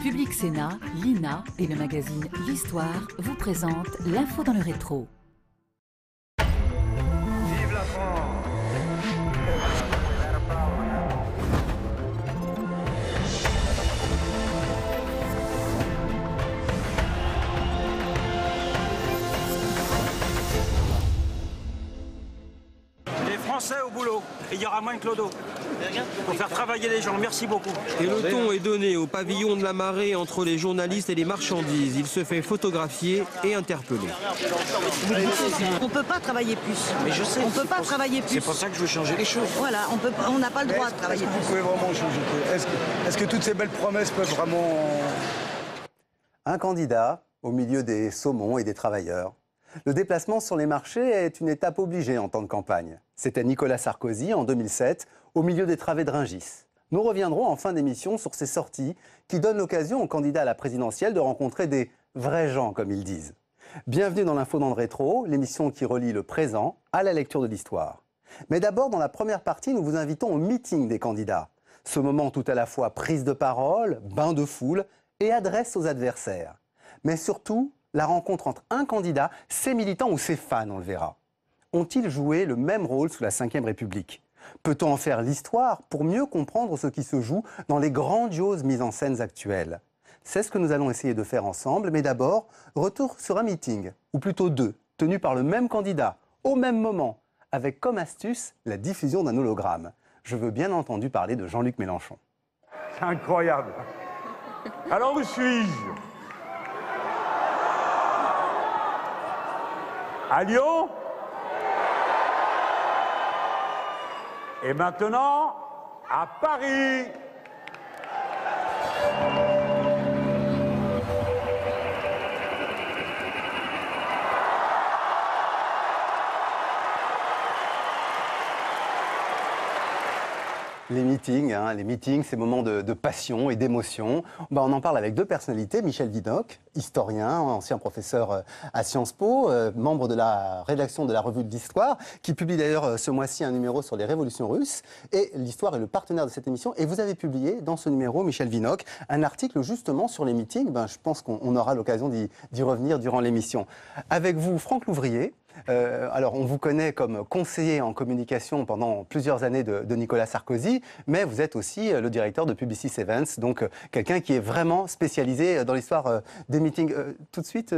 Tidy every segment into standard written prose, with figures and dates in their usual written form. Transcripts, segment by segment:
Public Sénat, l'INA et le magazine L'Histoire vous présentent l'info dans le rétro. Vive la France! Les Français au boulot, et il y aura moins de clodo. Pour faire travailler les gens, merci beaucoup. Et le ton est donné au pavillon de la Marée entre les journalistes et les marchandises. Il se fait photographier et interpeller. On ne peut pas travailler plus. Mais je sais. On ne peut pas travailler plus. C'est pour ça que je veux changer les choses. Voilà, on n'a pas le droit de travailler Vous plus. pouvez vraiment changer. Est-ce que toutes ces belles promesses peuvent vraiment... Un candidat au milieu des saumons et des travailleurs. Le déplacement sur les marchés est une étape obligée en temps de campagne. C'était Nicolas Sarkozy en 2007, au milieu des travées de Rungis. Nous reviendrons en fin d'émission sur ces sorties qui donnent l'occasion aux candidats à la présidentielle de rencontrer des vrais gens, comme ils disent. Bienvenue dans l'Info dans le rétro, l'émission qui relie le présent à la lecture de l'histoire. Mais d'abord, dans la première partie, nous vous invitons au meeting des candidats. Ce moment tout à la fois prise de parole, bain de foule et adresse aux adversaires. Mais surtout, la rencontre entre un candidat, ses militants ou ses fans, on le verra. Ont-ils joué le même rôle sous la Ve République ? Peut-on en faire l'histoire pour mieux comprendre ce qui se joue dans les grandioses mises en scène actuelles ? C'est ce que nous allons essayer de faire ensemble, mais d'abord, retour sur un meeting, ou plutôt deux, tenus par le même candidat, au même moment, avec comme astuce la diffusion d'un hologramme. Je veux bien entendu parler de Jean-Luc Mélenchon. C'est incroyable. Alors où suis-je? À Lyon? Et maintenant, à Paris. Les meetings, ces moments de passion et d'émotion. On en parle avec deux personnalités, Michel Vinocq, historien, ancien professeur à Sciences Po, membre de la rédaction de la Revue de l'Histoire, qui publie d'ailleurs ce mois-ci un numéro sur les révolutions russes. Et l'Histoire est le partenaire de cette émission. Et vous avez publié dans ce numéro, Michel Vinocq, un article justement sur les meetings. Je pense qu'on aura l'occasion d'y revenir durant l'émission. Avec vous, Franck Louvrier. Alors, on vous connaît comme conseiller en communication pendant plusieurs années de Nicolas Sarkozy, mais vous êtes aussi le directeur de Publicis Events, donc quelqu'un qui est vraiment spécialisé dans l'histoire des meetings. Tout de suite,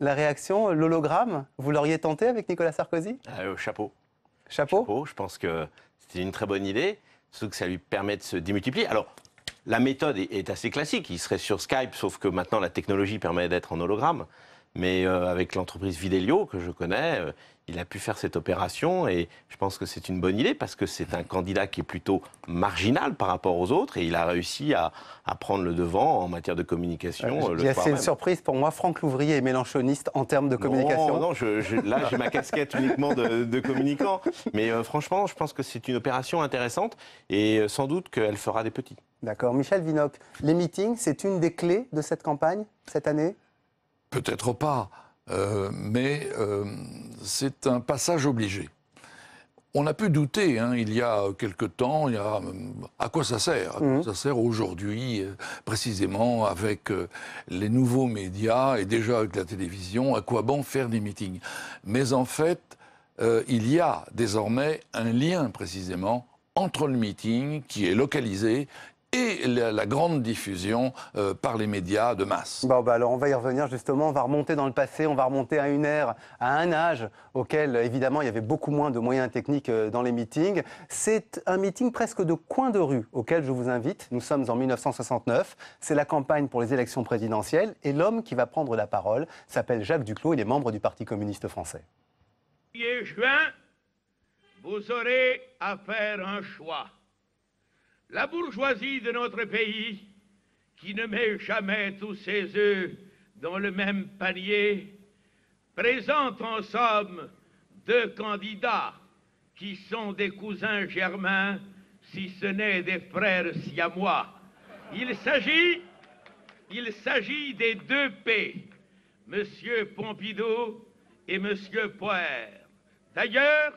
la réaction, l'hologramme, vous l'auriez tenté avec Nicolas Sarkozy ? Chapeau. Chapeau ? Chapeau, je pense que c'est une très bonne idée, surtout que ça lui permet de se démultiplier. Alors, la méthode est assez classique, il serait sur Skype, sauf que maintenant la technologie permet d'être en hologramme. Mais avec l'entreprise Videlio, que je connais, il a pu faire cette opération et je pense que c'est une bonne idée parce que c'est un candidat qui est plutôt marginal par rapport aux autres et il a réussi à prendre le devant en matière de communication. C'est une surprise pour moi, Franck Louvrier est mélenchoniste en termes de communication. Non, là j'ai ma casquette uniquement de communicant. Mais franchement, je pense que c'est une opération intéressante et sans doute qu'elle fera des petits. D'accord. Michel Vinocq, les meetings, c'est une des clés de cette campagne, cette année ? Peut-être pas, mais c'est un passage obligé. On a pu douter, il y a quelque temps, à quoi ça sert ? Ça sert aujourd'hui, précisément, avec les nouveaux médias et déjà avec la télévision, à quoi bon faire des meetings ? Mais en fait, il y a désormais un lien, précisément, entre le meeting, qui est localisé, et la grande diffusion par les médias de masse. Alors on va y revenir justement, on va remonter dans le passé, on va remonter à une ère, à un âge auquel évidemment il y avait beaucoup moins de moyens techniques dans les meetings. C'est un meeting presque de coin de rue auquel je vous invite. Nous sommes en 1969, c'est la campagne pour les élections présidentielles et l'homme qui va prendre la parole s'appelle Jacques Duclos, il est membre du Parti communiste français. Juin, vous aurez à faire un choix. La bourgeoisie de notre pays, qui ne met jamais tous ses œufs dans le même panier, présente en somme deux candidats qui sont des cousins germains, si ce n'est des frères siamois. Il s'agit des deux P, M. Pompidou et M. Poher. D'ailleurs,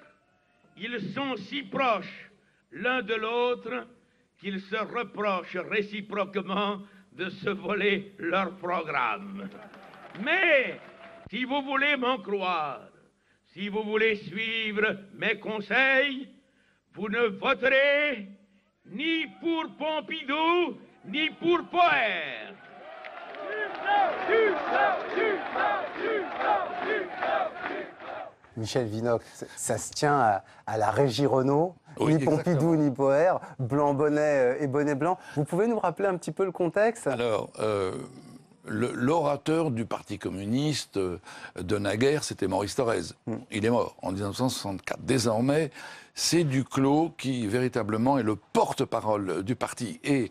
ils sont si proches l'un de l'autre qu'ils se reprochent réciproquement de se voler leur programme. Mais si vous voulez m'en croire, si vous voulez suivre mes conseils, vous ne voterez ni pour Pompidou, ni pour Poher. Michel Vinocq, ça se tient à la Régie Renault, oui, ni Pompidou ni Poher, blanc bonnet et bonnet blanc. Vous pouvez nous rappeler un petit peu le contexte? Alors, l'orateur du Parti communiste de naguère, c'était Maurice Thorez. Il est mort en 1964. Désormais, c'est Duclos qui, véritablement, est le porte-parole du parti. Et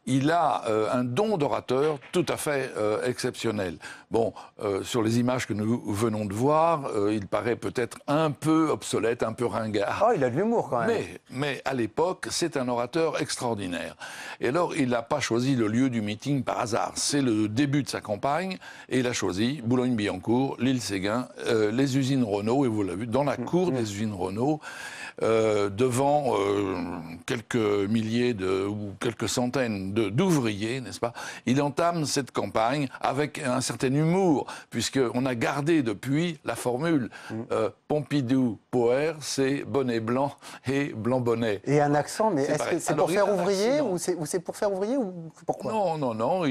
il a un don d'orateur tout à fait exceptionnel. Bon, sur les images que nous venons de voir, il paraît peut-être un peu obsolète, un peu ringard. Oh, il a de l'humour quand même. Mais à l'époque, c'est un orateur extraordinaire. Et alors, il n'a pas choisi le lieu du meeting par hasard. C'est le début de sa campagne, et il a choisi Boulogne-Billancourt, l'île Séguin, les usines Renault, et vous l'avez vu, dans la cour des usines Renault, devant quelques milliers ou quelques centaines d'ouvriers, n'est-ce pas? Il entame cette campagne avec un certain humour, puisqu'on a gardé depuis la formule Pompidou-Poher, c'est bonnet blanc et blanc bonnet. Et un accent, mais est-ce que c'est pour faire ouvrier ou c'est pour faire ouvrier ou pourquoi? Non,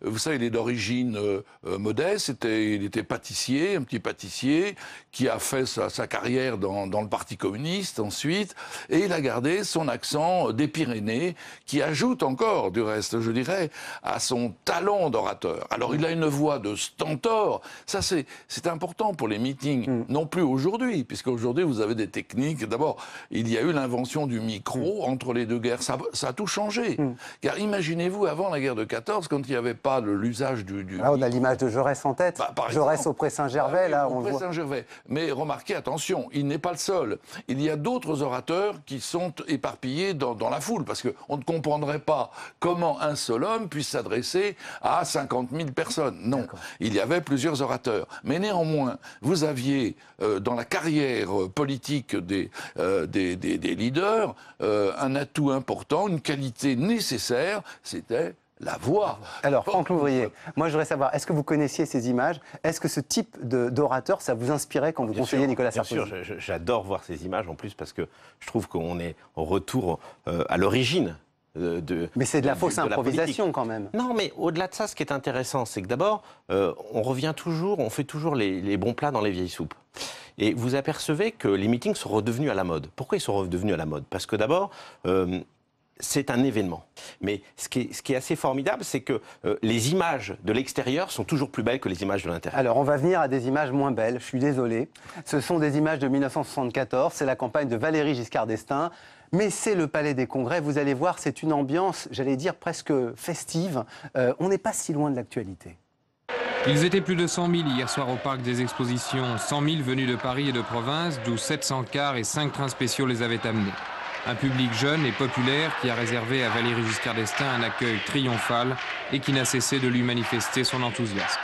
vous savez, il est d'origine modeste, il était pâtissier, un petit pâtissier, qui a fait sa carrière dans le Parti communiste ensuite, et il a gardé son accent des Pyrénées, qui ajoute encore, du reste, je dirais, à son talent d'orateur. Alors, il a une voix de stentor, ça c'est important pour les meetings, non plus aujourd'hui, puisqu'aujourd'hui, vous avez des techniques. D'abord, il y a eu l'invention du micro entre les deux guerres, ça a tout changé. Car imaginez-vous, avant la guerre de 14, quand il n'y avait pas l'usage du là, on a l'image de Jaurès en tête, Jaurès au Pré-Saint-Gervais, là, on voit. Saint-Gervais. Mais remarquez, attention, il n'est pas le seul. Il y a d'autres orateurs qui sont éparpillés dans la foule, parce qu'on ne comprendrait pas comment un seul homme puisse s'adresser à 50 000 personnes. Non, il y avait plusieurs orateurs. Mais néanmoins, vous aviez, dans la carrière politique des leaders, un atout important, une qualité nécessaire, c'était la voix. Alors, Franck Louvrier, moi je voudrais savoir, est-ce que vous connaissiez ces images? Est-ce que ce type d'orateur, ça vous inspirait quand vous conseillez Nicolas Sarkozy? Bien sûr, j'adore voir ces images en plus parce que je trouve qu'on est au retour à l'origine. Mais c'est de la fausse improvisation quand même. Non, mais au-delà de ça, ce qui est intéressant, c'est que d'abord, on fait toujours les bons plats dans les vieilles soupes. Et vous apercevez que les meetings sont redevenus à la mode. Pourquoi ils sont redevenus à la mode? Parce que d'abord, c'est un événement. Mais ce qui est assez formidable, c'est que les images de l'extérieur sont toujours plus belles que les images de l'intérieur. Alors, on va venir à des images moins belles, je suis désolé. Ce sont des images de 1974, c'est la campagne de Valéry Giscard d'Estaing. Mais c'est le Palais des Congrès, vous allez voir, c'est une ambiance, j'allais dire, presque festive. On n'est pas si loin de l'actualité. Ils étaient plus de 100 000 hier soir au Parc des Expositions. 100 000 venus de Paris et de province, d'où 700 cars et 5 trains spéciaux les avaient amenés. Un public jeune et populaire qui a réservé à Valéry Giscard d'Estaing un accueil triomphal et qui n'a cessé de lui manifester son enthousiasme.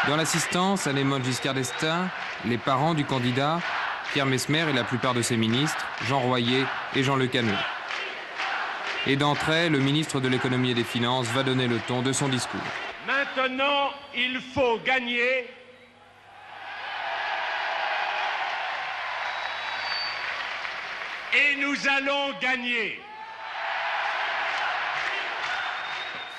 Dans l'assistance, Anémone Giscard d'Estaing, les parents du candidat, Pierre Messmer et la plupart de ses ministres, Jean Royer et Jean-Luc Hannay. Et d'entrée, le ministre de l'économie et des finances va donner le ton de son discours. Maintenant, il faut gagner. Et nous allons gagner.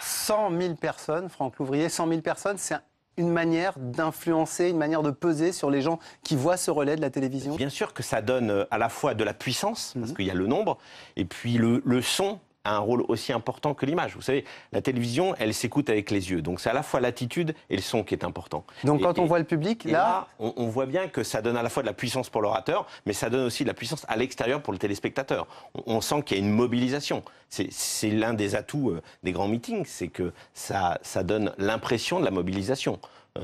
100 000 personnes, Franck Louvrier, 100 000 personnes, c'est une manière d'influencer, une manière de peser sur les gens qui voient ce relais de la télévision? Bien sûr que ça donne à la fois de la puissance, parce qu'il y a le nombre, et puis le son a un rôle aussi important que l'image. Vous savez, la télévision, elle s'écoute avec les yeux. Donc c'est à la fois l'attitude et le son qui est important. Donc quand on voit le public, là... on voit bien que ça donne à la fois de la puissance pour l'orateur, mais ça donne aussi de la puissance à l'extérieur pour le téléspectateur. On sent qu'il y a une mobilisation. C'est l'un des atouts des grands meetings, c'est que ça donne l'impression de la mobilisation.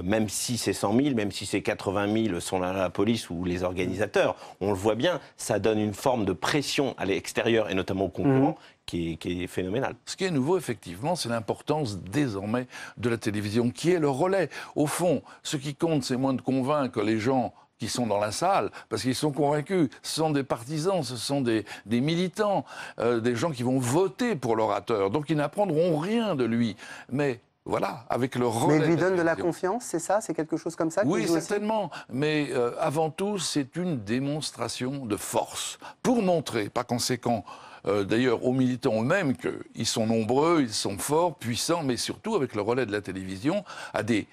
Même si c'est 100 000, même si c'est 80 000 sont la police ou les organisateurs, on le voit bien, ça donne une forme de pression à l'extérieur et notamment aux concurrents qui est phénoménale. Ce qui est nouveau, effectivement, c'est l'importance désormais de la télévision, qui est le relais. Au fond, ce qui compte, c'est moins de convaincre les gens qui sont dans la salle, parce qu'ils sont convaincus. Ce sont des partisans, ce sont des militants, des gens qui vont voter pour l'orateur. Donc ils n'apprendront rien de lui. Mais voilà, avec le relais. Mais il lui donne de la confiance, c'est ça? C'est quelque chose comme ça? Oui, certainement. Mais avant tout, c'est une démonstration de force. Pour montrer, par conséquent, d'ailleurs aux militants eux-mêmes, qu'ils sont nombreux, ils sont forts, puissants, mais surtout avec le relais de la télévision, à des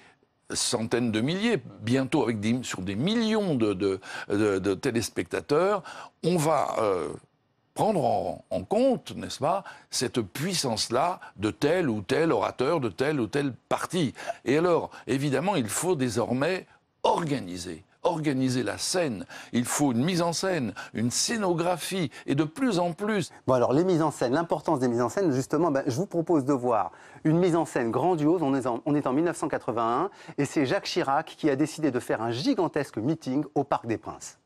centaines de milliers, bientôt sur des millions de téléspectateurs, on va prendre en compte, n'est-ce pas, cette puissance-là de tel ou tel orateur, de tel ou tel parti. Et alors, évidemment, il faut désormais organiser la scène. Il faut une mise en scène, une scénographie, et de plus en plus. Bon alors, les mises en scène, l'importance des mises en scène, justement, je vous propose de voir une mise en scène grandiose. On est en 1981, et c'est Jacques Chirac qui a décidé de faire un gigantesque meeting au Parc des Princes.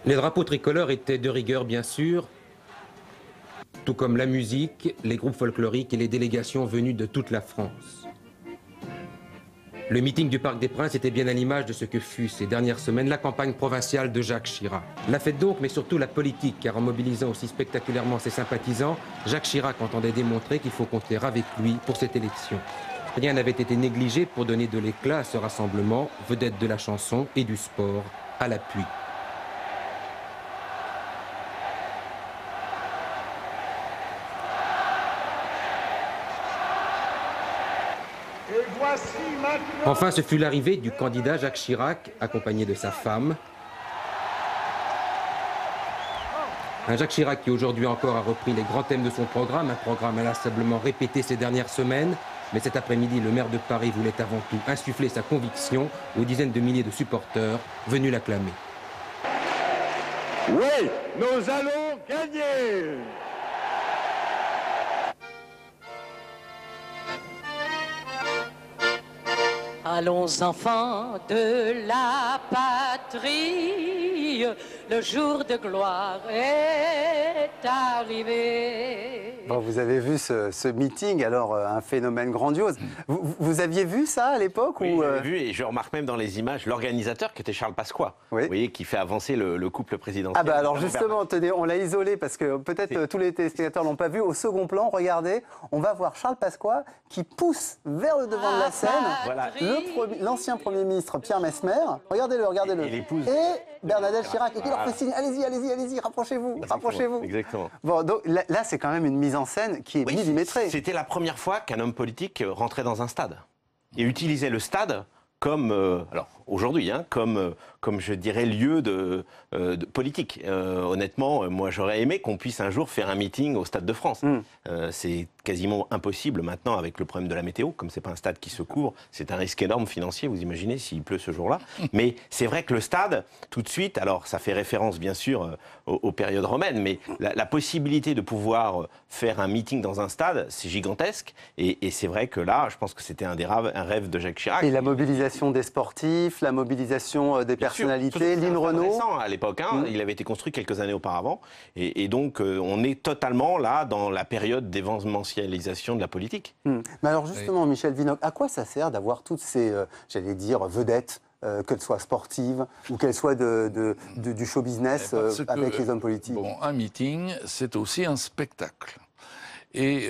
Les drapeaux tricolores étaient de rigueur, bien sûr, tout comme la musique, les groupes folkloriques et les délégations venues de toute la France. Le meeting du Parc des Princes était bien à l'image de ce que fut ces dernières semaines la campagne provinciale de Jacques Chirac. La fête donc, mais surtout la politique, car en mobilisant aussi spectaculairement ses sympathisants, Jacques Chirac entendait démontrer qu'il faut compter avec lui pour cette élection. Rien n'avait été négligé pour donner de l'éclat à ce rassemblement, vedette de la chanson et du sport à l'appui. Enfin, ce fut l'arrivée du candidat Jacques Chirac, accompagné de sa femme. Un Jacques Chirac qui aujourd'hui encore a repris les grands thèmes de son programme, un programme inlassablement répété ces dernières semaines. Mais cet après-midi, le maire de Paris voulait avant tout insuffler sa conviction aux dizaines de milliers de supporters venus l'acclamer. Oui, nous allons gagner! Allons enfants de la patrie, le jour de gloire est arrivé. Bon, vous avez vu ce meeting, alors un phénomène grandiose. Vous aviez vu ça à l'époque? Oui, j'avais vu, et je remarque même dans les images l'organisateur qui était Charles Pasqua, oui. Vous voyez, qui fait avancer le couple présidentiel. Ah bah alors justement, tenez, on l'a isolé parce que peut-être tous les téléspectateurs l'ont pas vu. Au second plan, regardez, on va voir Charles Pasqua qui pousse vers le devant de la scène voilà. l'ancien Premier ministre Pierre Messmer. Regardez-le, regardez-le. Et l'épouse. Et Bernadette Chirac, et qui leur fait signe, allez-y, rapprochez-vous, rapprochez-vous. Exactement. Bon, donc là, c'est quand même une mise en scène qui est millimétrée. C'était la première fois qu'un homme politique rentrait dans un stade et utilisait le stade comme, alors aujourd'hui, hein, comme je dirais, lieu de politique. Honnêtement, moi j'aurais aimé qu'on puisse un jour faire un meeting au Stade de France. C'est quasiment impossible maintenant avec le problème de la météo, comme c'est pas un stade qui se couvre, c'est un risque énorme financier, vous imaginez, s'il pleut ce jour-là. Mais c'est vrai que le stade, tout de suite, alors ça fait référence bien sûr aux périodes romaines, mais la possibilité de pouvoir faire un meeting dans un stade, c'est gigantesque. Et c'est vrai que là, je pense que c'était un rêve de Jacques Chirac. Et la mobilisation des sportifs, la mobilisation des personnalités, Lynn Renault. À l'époque, hein, il avait été construit quelques années auparavant. Et donc, on est totalement là dans la période d'événementialisation de la politique. Mais alors justement, Michel Vinocq, à quoi ça sert d'avoir toutes ces, j'allais dire, vedettes, qu'elles soient sportives ou qu'elles soient du show business avec les hommes politiques? Bon, un meeting, c'est aussi un spectacle. Et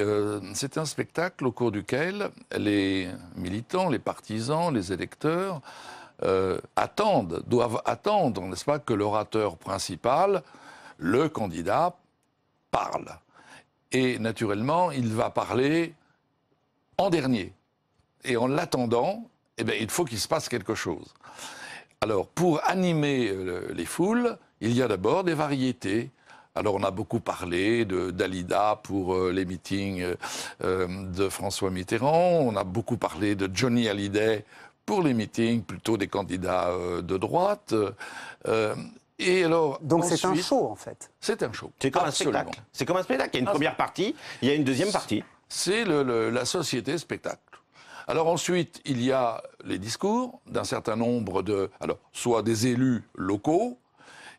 c'est un spectacle au cours duquel les militants, les partisans, les électeurs doivent attendre, n'est-ce pas, que l'orateur principal, le candidat, parle. Et naturellement, il va parler en dernier. Et en l'attendant, eh bien, il faut qu'il se passe quelque chose. Alors, pour animer les foules, il y a d'abord des variétés. Alors, on a beaucoup parlé de Dalida pour les meetings de François Mitterrand. On a beaucoup parlé de Johnny Hallyday pour les meetings plutôt des candidats de droite. Et alors, donc ensuite, c'est un show, en fait. C'est un show. C'est comme un spectacle. C'est comme un spectacle. Il y a une première partie, il y a une deuxième partie. C'est la société spectacle. Alors ensuite, il y a les discours d'un certain nombre soit des élus locaux.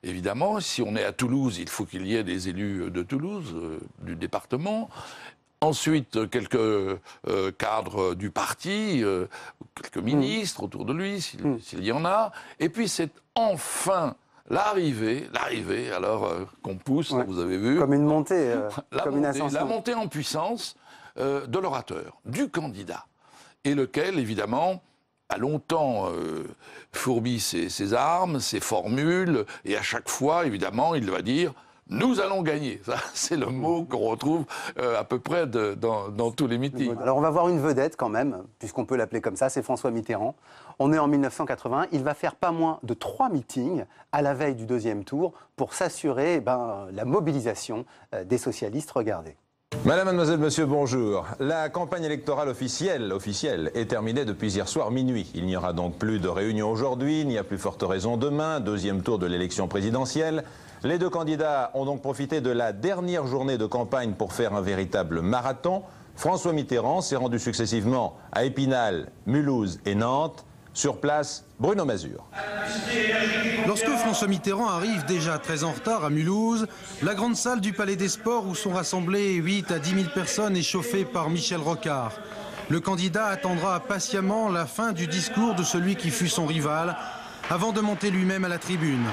Évidemment, si on est à Toulouse, il faut qu'il y ait des élus de Toulouse, du département. Ensuite, quelques cadres du parti, quelques ministres autour de lui, s'il y en a. Et puis c'est enfin l'arrivée, alors qu'on pousse, là, vous avez vu. Comme une montée, comme une ascension. La montée en puissance de l'orateur, du candidat. Et lequel, évidemment, a longtemps fourbi ses armes, ses formules, et à chaque fois, évidemment, il va dire « nous allons gagner ». Ça, c'est le mot qu'on retrouve à peu près dans tous les meetings. Alors on va voir une vedette quand même, puisqu'on peut l'appeler comme ça, c'est François Mitterrand. On est en 1981, il va faire pas moins de 3 meetings à la veille du deuxième tour pour s'assurer la mobilisation des socialistes. Regardez. Madame, mademoiselle, monsieur, bonjour. La campagne électorale officielle est terminée depuis hier soir minuit. Il n'y aura donc plus de réunion aujourd'hui, il n'y a plus forte raison demain, deuxième tour de l'élection présidentielle. Les deux candidats ont donc profité de la dernière journée de campagne pour faire un véritable marathon. François Mitterrand s'est rendu successivement à Épinal, Mulhouse et Nantes. Sur place, Bruno Mazur. Lorsque François Mitterrand arrive déjà très en retard à Mulhouse, la grande salle du Palais des Sports où sont rassemblées 8 à 10 000 personnes est chauffée par Michel Rocard. Le candidat attendra patiemment la fin du discours de celui qui fut son rival avant de monter lui-même à la tribune.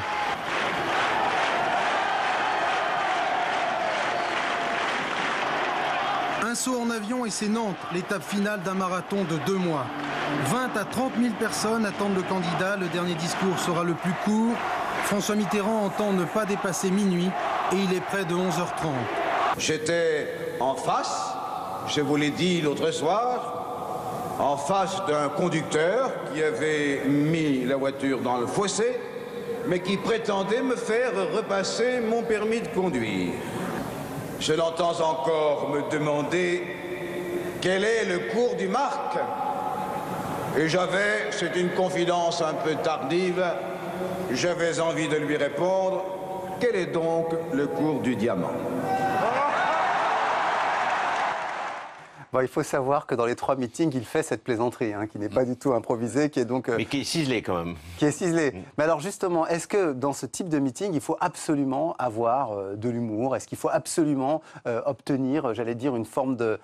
Un saut en avion et c'est Nantes, l'étape finale d'un marathon de 2 mois. 20 à 30 000 personnes attendent le candidat. Le dernier discours sera le plus court. François Mitterrand entend ne pas dépasser minuit et il est près de 11h30. J'étais en face, je vous l'ai dit l'autre soir, en face d'un conducteur qui avait mis la voiture dans le fossé, mais qui prétendait me faire repasser mon permis de conduire. Je l'entends encore me demander quel est le cours du marque. Et j'avais, c'est une confidence un peu tardive, j'avais envie de lui répondre, quel est donc le cours du diamant? Bon, il faut savoir que dans les 3 meetings, il fait cette plaisanterie, qui n'est pas du tout improvisée, qui est donc... Mais qui est ciselée quand même. Qui est ciselée. Mais alors justement, est-ce que dans ce type de meeting, il faut absolument avoir de l'humour? Est-ce qu'il faut absolument obtenir, j'allais dire, une forme de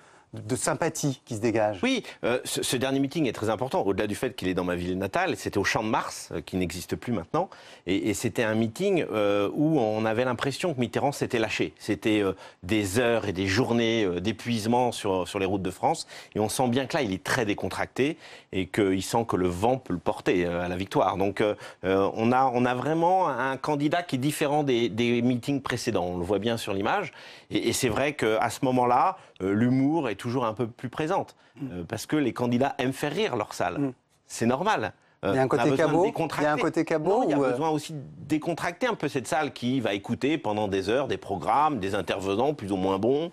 sympathie qui se dégage? Oui, ce dernier meeting est très important, au-delà du fait qu'il est dans ma ville natale. C'était au Champ de Mars, qui n'existe plus maintenant. Et c'était un meeting où on avait l'impression que Mitterrand s'était lâché. C'était des heures et des journées d'épuisement sur les routes de France. Et on sent bien que là, il est très décontracté et qu'il sent que le vent peut le porter à la victoire. Donc on a vraiment un candidat qui est différent des meetings précédents. On le voit bien sur l'image. Et c'est vrai qu'à ce moment-là, l'humour est toujours un peu plus présente, parce que les candidats aiment faire rire leur salle. C'est normal. Il y a un côté cabot. Il y a un côté cabot. Il y a besoin aussi de décontracter un peu cette salle qui va écouter pendant des heures des programmes, des intervenants plus ou moins bons,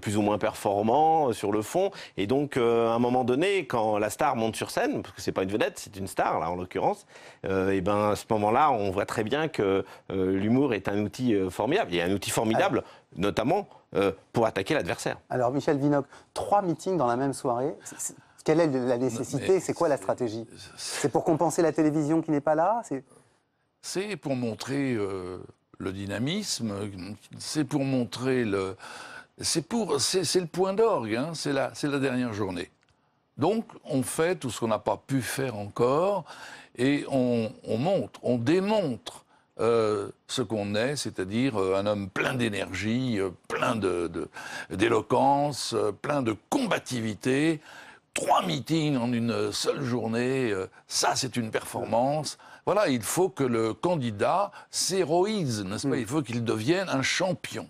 plus ou moins performants sur le fond. Et donc, à un moment donné, quand la star monte sur scène, parce que c'est pas une vedette, c'est une star là en l'occurrence, et ben à ce moment-là, on voit très bien que l'humour est un outil formidable. Il y a un outil formidable, notamment pour attaquer l'adversaire. Alors, Michel Vinocq, 3 meetings dans la même soirée. Quelle est la nécessité? C'est quoi la stratégie? C'est pour compenser la télévision qui n'est pas là? C'est pour montrer le dynamisme, c'est pour montrer c'est le point d'orgue, c'est la dernière journée. Donc on fait tout ce qu'on n'a pas pu faire encore et on montre, on démontre ce qu'on est, c'est-à-dire un homme plein d'énergie, plein d'éloquence, plein de combativité. 3 meetings en une seule journée, ça c'est une performance. Voilà, il faut que le candidat s'héroïse, n'est-ce pas? Il faut qu'il devienne un champion.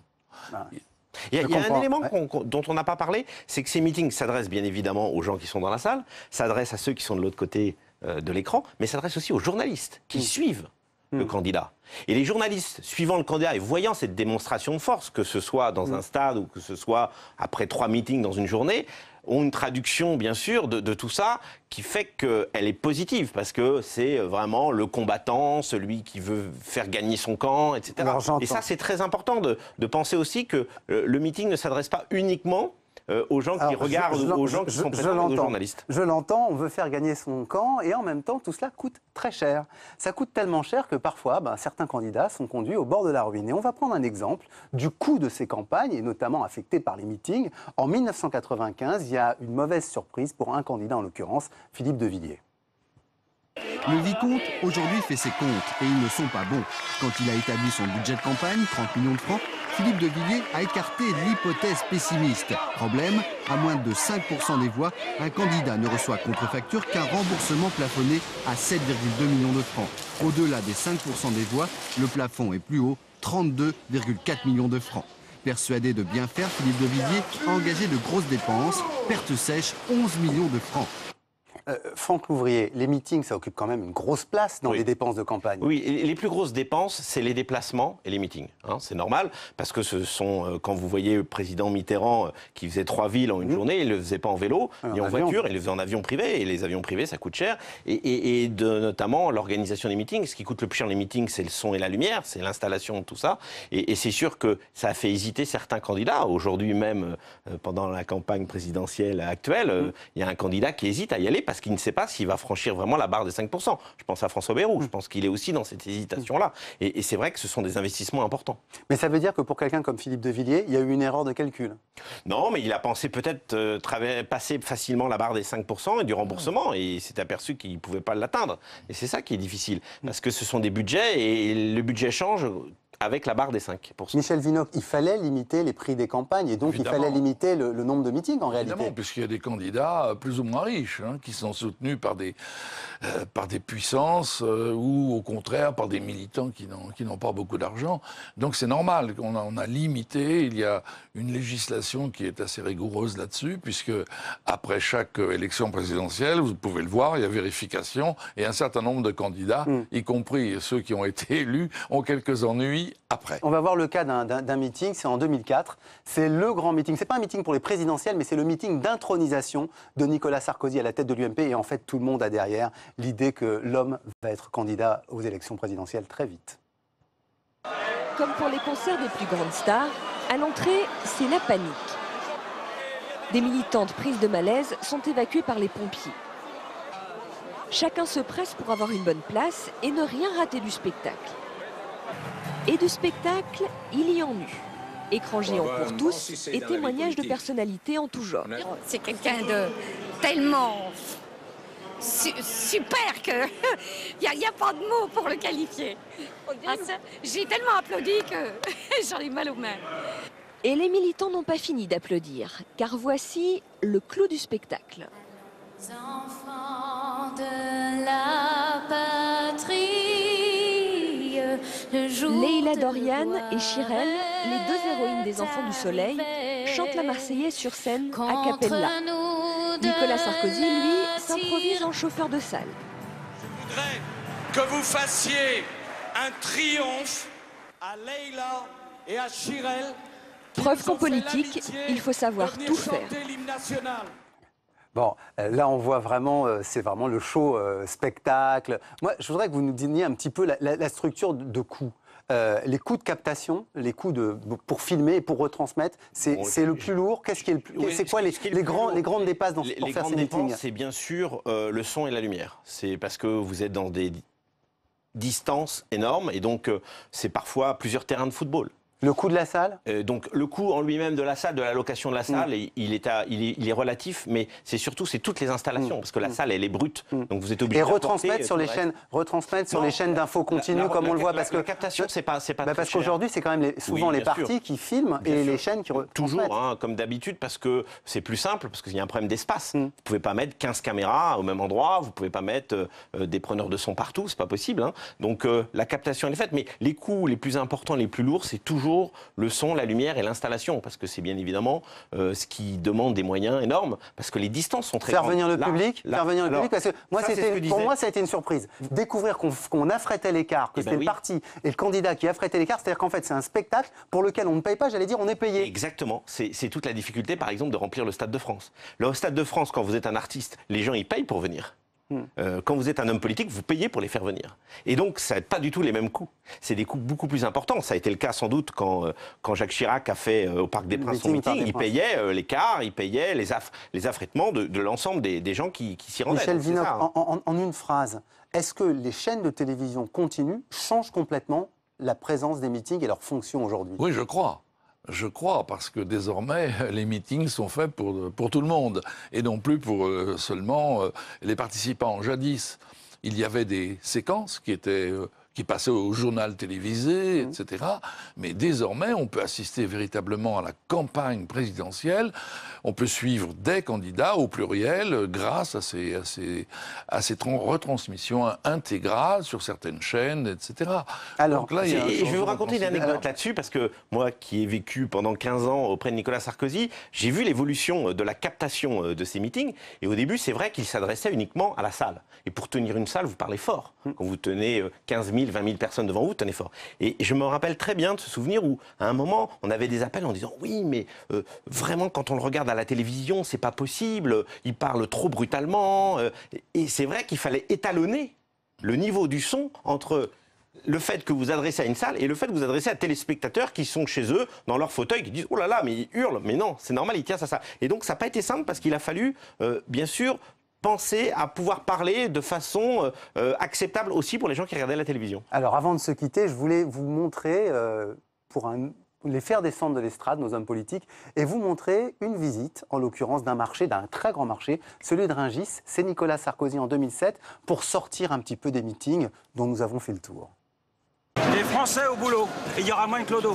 Il y a un élément dont on n'a pas parlé, c'est que ces meetings s'adressent bien évidemment aux gens qui sont dans la salle, s'adressent à ceux qui sont de l'autre côté de l'écran, mais s'adressent aussi aux journalistes qui suivent le candidat. Et les journalistes, suivant le candidat et voyant cette démonstration de force, que ce soit dans un stade ou que ce soit après 3 meetings dans une journée, ont une traduction, bien sûr, de tout ça qui fait qu'elle est positive, parce que c'est vraiment le combattant, celui qui veut faire gagner son camp, etc. Et ça, c'est très important de penser aussi que le meeting ne s'adresse pas uniquement aux gens qui regardent, aux gens qui sont présents, aux journalistes. Je l'entends, on veut faire gagner son camp et en même temps, tout cela coûte très cher. Ça coûte tellement cher que parfois, certains candidats sont conduits au bord de la ruine. Et on va prendre un exemple du coût de ces campagnes, et notamment affectées par les meetings. En 1995, il y a une mauvaise surprise pour un candidat, en l'occurrence, Philippe de Villiers. Le vicomte, aujourd'hui, fait ses comptes et ils ne sont pas bons. Quand il a établi son budget de campagne, 30 millions de francs, Philippe de Villiers a écarté l'hypothèse pessimiste. Problème, à moins de 5% des voix, un candidat ne reçoit contre-facture qu'un remboursement plafonné à 7,2 millions de francs. Au-delà des 5% des voix, le plafond est plus haut, 32,4 millions de francs. Persuadé de bien faire, Philippe de Villiers a engagé de grosses dépenses, perte sèche, 11 millions de francs. Franck Louvrier, les meetings, ça occupe quand même une grosse place dans les dépenses de campagne. Oui, et les plus grosses dépenses, c'est les déplacements et les meetings. Hein, c'est normal, parce que ce sont, quand vous voyez le président Mitterrand qui faisait 3 villes en une journée, il ne le faisait pas en vélo, ni en voiture, il le faisait en avion privé, et les avions privés, ça coûte cher. Et notamment, l'organisation des meetings, ce qui coûte le plus cher les meetings, c'est le son et la lumière, c'est l'installation de tout ça. Et c'est sûr que ça a fait hésiter certains candidats. Aujourd'hui même, pendant la campagne présidentielle actuelle, il y a un candidat qui hésite à y aller, parce qu'il ne sait pas s'il va franchir vraiment la barre des 5%. Je pense à François Bayrou, je pense qu'il est aussi dans cette hésitation-là. Et c'est vrai que ce sont des investissements importants. Mais ça veut dire que pour quelqu'un comme Philippe de Villiers, il y a eu une erreur de calcul? Non, mais il a pensé peut-être passer facilement la barre des 5% et du remboursement, et il s'est aperçu qu'il ne pouvait pas l'atteindre. Et c'est ça qui est difficile, parce que ce sont des budgets, et le budget change avec la barre des 5%. Michel Vinocq, il fallait limiter les prix des campagnes et donc Évidemment. il fallait limiter le nombre de meetings en réalité. Évidemment, puisqu'il y a des candidats plus ou moins riches qui sont soutenus par des puissances ou au contraire par des militants qui n'ont pas beaucoup d'argent. Donc c'est normal qu'on a limité. Il y a une législation qui est assez rigoureuse là-dessus, puisque après chaque élection présidentielle, vous pouvez le voir, il y a vérification et un certain nombre de candidats, y compris ceux qui ont été élus, ont quelques ennuis après. On va voir le cas d'un meeting, c'est en 2004. C'est le grand meeting. C'est pas un meeting pour les présidentielles, mais c'est le meeting d'intronisation de Nicolas Sarkozy à la tête de l'UMP. Et en fait, tout le monde a derrière l'idée que l'homme va être candidat aux élections présidentielles très vite. Comme pour les concerts des plus grandes stars, à l'entrée, c'est la panique. Des militantes prises de malaise sont évacuées par les pompiers. Chacun se presse pour avoir une bonne place et ne rien rater du spectacle. Et du spectacle, il y en eut. Écran géant pour tous et témoignages de personnalités en tout genre. C'est quelqu'un de tellement super que il n'y a pas de mots pour le qualifier. J'ai tellement applaudi que j'en ai mal aux mains. Et les militants n'ont pas fini d'applaudir, car voici le clou du spectacle. Enfants de la patrie. Leïla Dorian et Chirel, les deux héroïnes des Enfants du Soleil, chantent la Marseillaise sur scène a cappella. Nicolas Sarkozy, lui, s'improvise en chauffeur de salle. Je voudrais que vous fassiez un triomphe à Leïla et à Chirel. Preuve qu'en politique, il faut savoir tout faire. Bon, là on voit vraiment, c'est vraiment le show spectacle. Moi, je voudrais que vous nous donniez un petit peu la structure de coûts. Les coûts de captation, les coûts pour filmer et pour retransmettre, c'est le plus lourd. Qu'est-ce qui est le plus C'est quoi les grandes dépenses pour faire ces meetings? C'est bien sûr le son et la lumière. C'est parce que vous êtes dans des distances énormes et donc c'est parfois plusieurs terrains de football. Le coût de la salle? Donc le coût en lui-même de la salle, de la location de la salle, il est relatif, mais c'est toutes les installations, parce que la salle, elle est brute. Donc vous êtes obligé de retransmettre sur les chaînes d'infos continues, comme on le voit, parce que la captation, c'est pas parce qu'aujourd'hui, c'est quand même souvent les partis qui filment et les chaînes qui retransmettent. Toujours, comme d'habitude, parce que c'est plus simple, parce qu'il y a un problème d'espace. Vous pouvez pas mettre 15 caméras au même endroit, vous pouvez pas mettre des preneurs de son partout, c'est pas possible. Donc la captation, elle est faite, mais les coûts les plus importants, les plus lourds, c'est toujours le son, la lumière et l'installation, parce que c'est bien évidemment ce qui demande des moyens énormes, parce que les distances sont très grandes. Faire venir le public, parce que moi, pour moi, ça a été une surprise. Découvrir qu'on affrètait l'écart, que c'était le parti et le candidat qui affrêtait l'écart, c'est-à-dire qu'en fait, c'est un spectacle pour lequel on ne paye pas, j'allais dire, on est payé. Exactement. C'est toute la difficulté, par exemple, de remplir le Stade de France. Le Stade de France, quand vous êtes un artiste, les gens, ils payent pour venir. Quand vous êtes un homme politique, vous payez pour les faire venir. Et donc, ça n'a pas du tout les mêmes coûts. C'est des coûts beaucoup plus importants. Ça a été le cas sans doute quand Jacques Chirac a fait au Parc des Princes son meeting. Il payait les cars, il payait les affrètements de l'ensemble des gens qui s'y rendaient. Michel Vinocq, en une phrase, est-ce que les chaînes de télévision continues changent complètement la présence des meetings et leur fonction aujourd'hui? Oui, je crois. Je crois, parce que désormais, les meetings sont faits pour tout le monde, et non plus pour seulement les participants. Jadis, il y avait des séquences qui passaient au journal télévisé, etc. Mais désormais, on peut assister véritablement à la campagne présidentielle. On peut suivre des candidats au pluriel grâce à ces retransmissions intégrales sur certaines chaînes, etc. Alors, donc là, je vais vous raconter une anecdote là-dessus, parce que moi, qui ai vécu pendant 15 ans auprès de Nicolas Sarkozy, j'ai vu l'évolution de la captation de ces meetings. Et au début, c'est vrai qu'il s'adressait uniquement à la salle. Et pour tenir une salle, vous parlez fort. Quand vous tenez 15 000, 20 000 personnes devant vous, tenez fort. Et je me rappelle très bien de ce souvenir où, à un moment, on avait des appels en disant « Oui, mais vraiment, quand on le regarde à la télévision, c'est pas possible, il parle trop brutalement. » Et c'est vrai qu'il fallait étalonner le niveau du son entre le fait que vous adressez à une salle et le fait que vous adressez à des téléspectateurs qui sont chez eux, dans leur fauteuil, qui disent « Oh là là, mais il hurle. » Mais non, c'est normal, il tient ça. Et donc, ça n'a pas été simple parce qu'il a fallu, bien sûr, penser à pouvoir parler de façon acceptable aussi pour les gens qui regardaient la télévision. Alors, avant de se quitter, je voulais vous montrer, les faire descendre de l'estrade, nos hommes politiques, et vous montrer une visite, en l'occurrence d'un marché, d'un très grand marché, celui de Rungis. C'est Nicolas Sarkozy en 2007, pour sortir un petit peu des meetings dont nous avons fait le tour. Les Français au boulot, et il y aura moins de clodo.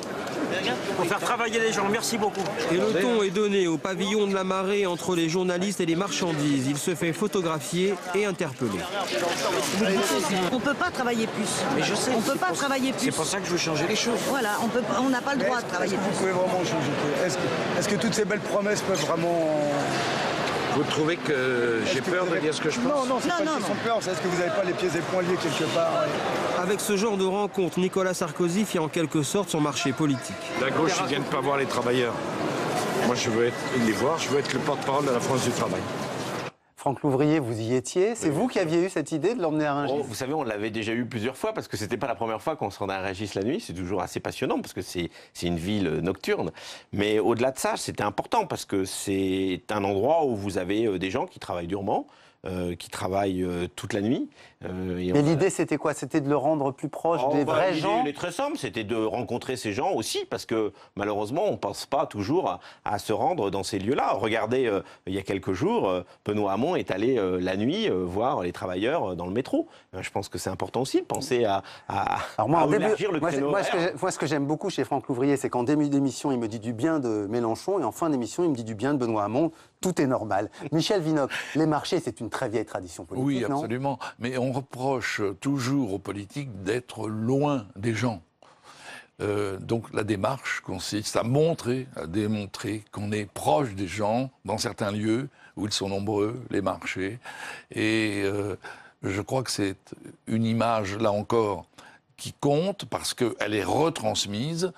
Pour faire travailler les gens, merci beaucoup. Et le ton est donné au pavillon de la Marée entre les journalistes et les marchandises. Il se fait photographier et interpeller. On ne peut pas travailler plus. Mais je sais. On ne peut pas travailler plus. C'est pour ça que je veux changer les choses. Voilà, on n'a pas le droit de travailler Est-ce que plus. vous pouvez vraiment changer? Est-ce que toutes ces belles promesses peuvent vraiment... Vous trouvez que j'ai peur de dire ce que je pense? Non, c'est pas une question de peur. Est-ce que vous n'avez pas les pieds et poings liés quelque part? Avec ce genre de rencontre, Nicolas Sarkozy fait en quelque sorte son marché politique. La gauche, il vient de pas voir les travailleurs. Moi, je veux les voir, je veux être le porte-parole de la France du travail. Franck Louvrier, vous y étiez. C'est vous qui aviez eu cette idée de l'emmener à Rungis? Vous savez, on l'avait déjà eu plusieurs fois parce que c'était pas la première fois qu'on se rendait à Rungis la nuit. C'est toujours assez passionnant parce que c'est une ville nocturne. Mais au-delà de ça, c'était important parce que c'est un endroit où vous avez des gens qui travaillent durement, qui travaillent toute la nuit. Mais l'idée, c'était quoi? C'était de le rendre plus proche des vrais gens? L'idée, elle est très simple, c'était de rencontrer ces gens aussi, parce que malheureusement, on ne pense pas toujours à se rendre dans ces lieux-là. Regardez, il y a quelques jours, Benoît Hamon est allé la nuit voir les travailleurs dans le métro. Je pense que c'est important aussi de penser à élargir le créneau horaire. Moi, ce que j'aime beaucoup chez Franck Louvrier, c'est qu'en début d'émission, il me dit du bien de Mélenchon, et en fin d'émission, il me dit du bien de Benoît Hamon. Tout est normal. Michel Vinocq, les marchés, c'est une très vieille tradition politique, oui, non? absolument. Mais on reproche toujours aux politiques d'être loin des gens. Donc la démarche consiste à démontrer qu'on est proche des gens dans certains lieux où ils sont nombreux, les marchés. Et je crois que c'est une image, là encore, qui compte parce qu'elle est retransmise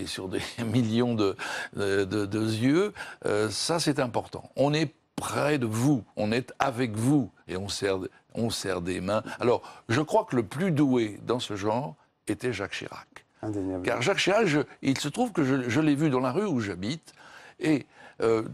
sur des millions de yeux. Ça, c'est important. On est près de vous, on est avec vous et on serre des mains. Alors, je crois que le plus doué dans ce genre était Jacques Chirac. Indéniable. Car Jacques Chirac, il se trouve que je l'ai vu dans la rue où j'habite, et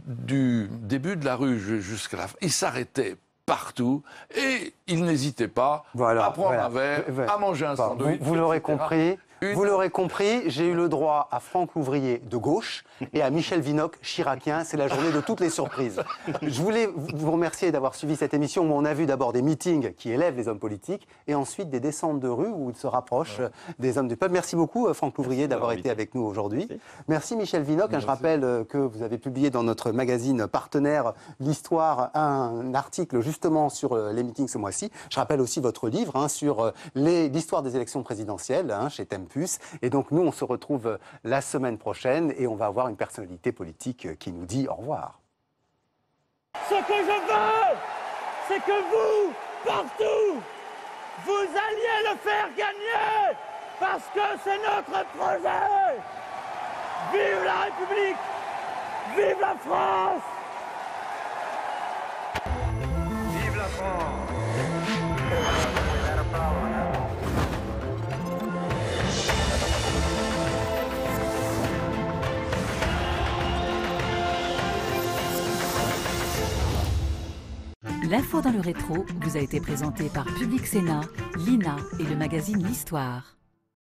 du début de la rue jusqu'à la fin, il s'arrêtait partout et il n'hésitait pas à prendre un verre, à manger un sandwich. Vous l'aurez compris. Vous l'aurez compris, j'ai eu le droit à Franck Louvrier de gauche et à Michel Vinocq chiracien. C'est la journée de toutes les surprises. Je voulais vous remercier d'avoir suivi cette émission où on a vu d'abord des meetings qui élèvent les hommes politiques et ensuite des descentes de rue où ils se rapprochent des hommes du peuple. Merci beaucoup Franck Louvrier d'avoir été avec nous aujourd'hui. Merci Michel Vinocq. Je rappelle que vous avez publié dans notre magazine partenaire L'Histoire un article justement sur les meetings ce mois-ci. Je rappelle aussi votre livre sur l'histoire des élections présidentielles chez Tempus. Et donc nous, on se retrouve la semaine prochaine et on va avoir une personnalité politique qui nous dit au revoir. Ce que je veux, c'est que vous, partout, vous alliez le faire gagner, parce que c'est notre projet. Vive la République, vive la France. Vive la France. L'info dans le rétro vous a été présenté par Public Sénat, l'INA et le magazine L'Histoire.